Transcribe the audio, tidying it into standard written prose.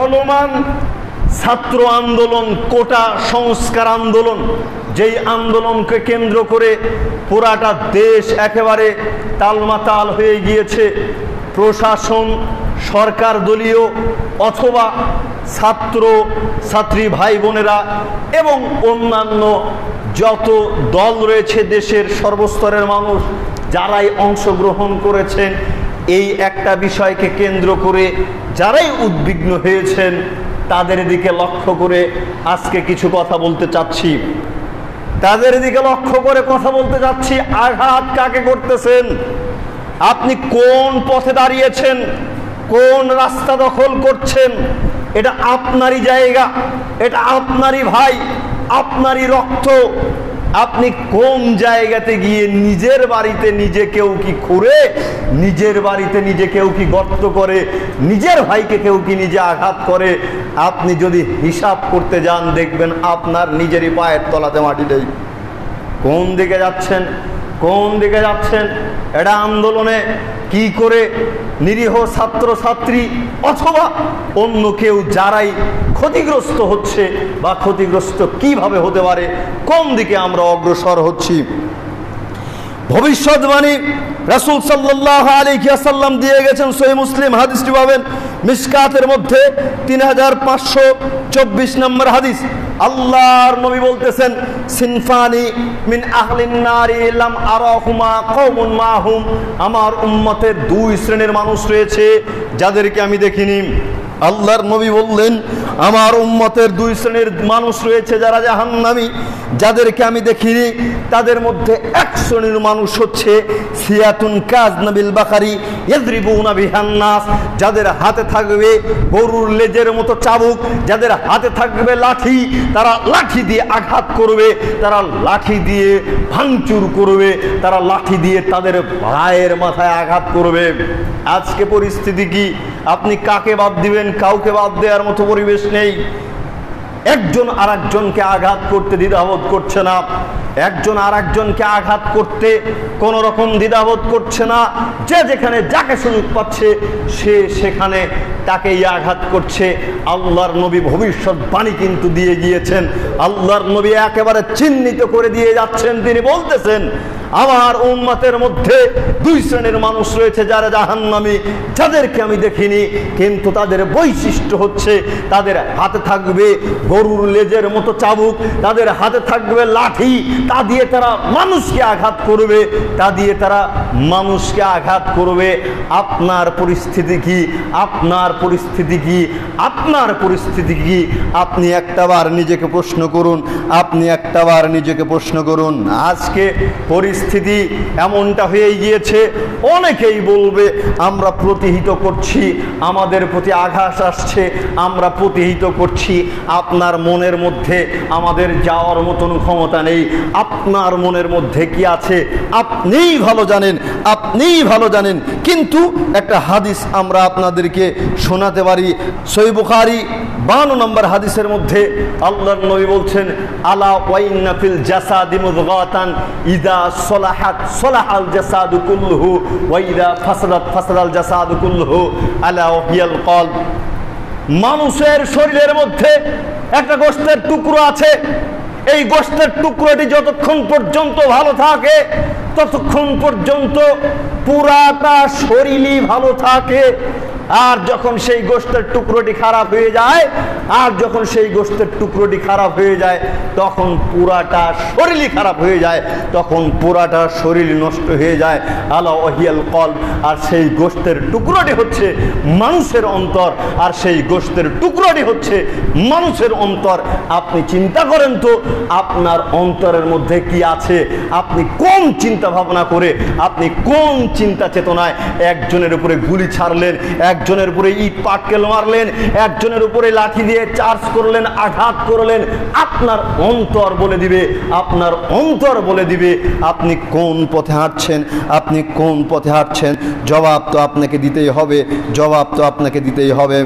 চলমান ছাত্র আন্দোলন, কোটা সংস্কার আন্দোলন, যেই আন্দোলনকে কেন্দ্র করে পুরাটা দেশ একেবারে তালমাতাল হয়ে গিয়েছে। প্রশাসন, সরকার দলীয় অথবা ছাত্র ছাত্রী ভাই বোনেরা এবং অন্যান্য যত দল রয়েছে দেশের সর্বস্তরের মানুষ, যারাই অংশগ্রহণ করেছেন এই একটা বিষয়কে কেন্দ্র করে, যারাই উদ্বিগ্ন হয়েছেন, তাদের দিকে লক্ষ্য করে আজকে কিছু কথা বলতে চাচ্ছি। তাদের দিকে লক্ষ্য করে কথা বলতে চাচ্ছি। আঘাত কাকে করতেছেন? আপনি কোন পথে দাঁড়িয়েছেন, কোন রাস্তা দখল করছেন? এটা আপনারই জায়গা, এটা আপনারই ভাই, আপনারই রক্ত। আপনি কোন জায়গাতে গিয়ে নিজের বাড়িতে নিজে কেউ কি খুঁড়ে, নিজের বাড়িতে নিজে কেউ কি গর্ত করে, নিজের ভাইকে কেউ কি নিজে আঘাত করে? আপনি যদি হিসাব করতে যান দেখবেন আপনার নিজেরই পায়ের তলাতে মাটি নেই। কোন দিকে যাচ্ছেন, কোন দিকে যাচ্ছেন? এটা আন্দোলনে কি করে নিরীহ ছাত্র ছাত্রী অথবা অন্য কেউ যারাই ক্ষতিগ্রস্ত হচ্ছে বা ক্ষতিগ্রস্ত কিভাবে হতে পারে, কোন দিকে আমরা অগ্রসর হচ্ছি? ভবিষ্যৎবাণী রাসূল সাল্লাল্লাহু আলাইহি ওয়াসাল্লাম দিয়ে গেছেন। সহিহ মুসলিম হাদিসটি পাবেন মিশকাতের মধ্যে 3524 নম্বর হাদিস। আল্লাহর নবী বলতেছেন, সিনফানি মিন আহলিন নারি লাম আরাহুমা কওমুন মাহুম, আমার উম্মতের দুই শ্রেণীর মানুষ রয়েছে যাদেরকে আমি দেখিনি। আল্লাহর নবী বললেন, আমার উম্মতের দুই শ্রেণীর মানুষ রয়েছে যারা জাহান্নামী, যাদেরকে আমি দেখিনি। তাদের মধ্যে এক শ্রেণীর মানুষ হচ্ছে সিয়াতুন কাজনাবিল বাকারি ইয়াদরিবুনা বিহান নাস, যাদের হাতে থাকবে গরুর লেজের মতো চাবুক, যাদের হাতে থাকবে লাঠি, তারা লাঠি দিয়ে আঘাত করবে, তারা লাঠি দিয়ে ভাঙচুর করবে, তারা লাঠি দিয়ে তাদের ভাইয়ের মাথায় আঘাত করবে। আজকে পরিস্থিতি কি? আপনি কাকে বাদ দিবেন? কাউকে বাদ দেওয়ার মতো পরিবেশ নেই। একজন আর একজনকে আঘাত করতে দ্বিধাবোধ করছে না, একজন আর একজনকে আঘাত করতে কোন রকম দ্বিধাবোধ করছে না। যে যেখানে যাকে সুযোগ পাচ্ছে সে সেখানে তাকেই আঘাত করছে। আল্লাহর নবী ভবিষ্যৎবাণী কিন্তু দিয়ে গিয়েছেন, আল্লাহর নবী একেবারে চিহ্নিত করে দিয়ে যাচ্ছেন। তিনি বলতেছেন, আমার উম্মতের মধ্যে দুই শ্রেণীর মানুষ রয়েছে যারা জাহান্নামী, যাদেরকে আমি দেখিনি, কিন্তু তাদের বৈশিষ্ট্য হচ্ছে তাদের হাতে থাকবে গরুর লেজের মতো চাবুক, তাদের হাতে থাকবে লাঠি, তা দিয়ে তারা মানুষকে আঘাত করবে, তা দিয়ে তারা মানুষকে আঘাত করবে। আপনার পরিস্থিতি কি? আপনার পরিস্থিতি কি? আপনার পরিস্থিতি কি? আপনি একটাবার নিজেকে প্রশ্ন করুন, আপনি একটাবার নিজেকে প্রশ্ন করুন। আজকে পরিস্থিতি এমনটা হয়ে গিয়েছে, অনেকেই বলবে আমরা প্রতিহিত করছি, আমাদের প্রতি আঘাত আসছে, আমরা প্রতিহিত করছি। আপনার মনের মধ্যে আমাদের যাওয়ার মতন ক্ষমতা নেই। আপনার মনের মধ্যে কি আছে আপনিই ভালো জানেন, আপনিই ভালো জানেন। কিন্তু একটা হাদিস আমরা আপনাদেরকে শোনাতে পারি। সহিহ বুখারী 52 নম্বর হাদিসের মধ্যে আল্লাহর নবী বলছেন, আলা ওয়াইন্না ফিল জাসাদি মুদগাতান ইযা সলাহাত সলাহাল জাসাদু কুল্লুহু ওয়া ইযা ফাসাদাত ফাসাদাল জাসাদু কুল্লুহু আলা ওয়াহিয়াল কলব। মানুষের শরীরের মধ্যে একটা গোশতের টুকরো আছে, এই গোশতের টুকরোটি যতক্ষণ পর্যন্ত ভালো থাকে ততক্ষণ পর্যন্ত পুরাটা শরীরই ভালো থাকে। আর যখন সেই গোশতের টুকরোটি খারাপ হয়ে যায়, আর যখন সেই গোশতের টুকরোটি খারাপ হয়ে যায়, তখন পুরাটা শরীরই খারাপ হয়ে যায়, তখন পুরাটা শরীর নষ্ট হয়ে যায়। আলা ওয়াহিয়াল কলব। আর সেই গোশতের টুকরোটি হচ্ছে মানুষের অন্তর, আর সেই গোশতের টুকরোটি হচ্ছে মানুষের অন্তর। আপনি চিন্তা করেন তো আপনার অন্তরের মধ্যে কি আছে? আপনি কোন চিন্তা ভাবনা করে, আপনি কোন চিন্তা চেতনায় একজনের উপরে গুলি ছাড়লেন, একজনের উপরে ইট পাটকেল মারলেন, একজনের উপরে লাঠি দিয়ে চার্জ করলেন, আঘাত করলেন? আপনার অন্তর বলে দিবে, আপনার অন্তর বলে দিবে আপনি কোন পথে হাঁটছেন, আপনি কোন পথে হাঁটছেন। জবাব তো আপনাকে দিতেই হবে, জবাব তো আপনাকে দিতেই হবে।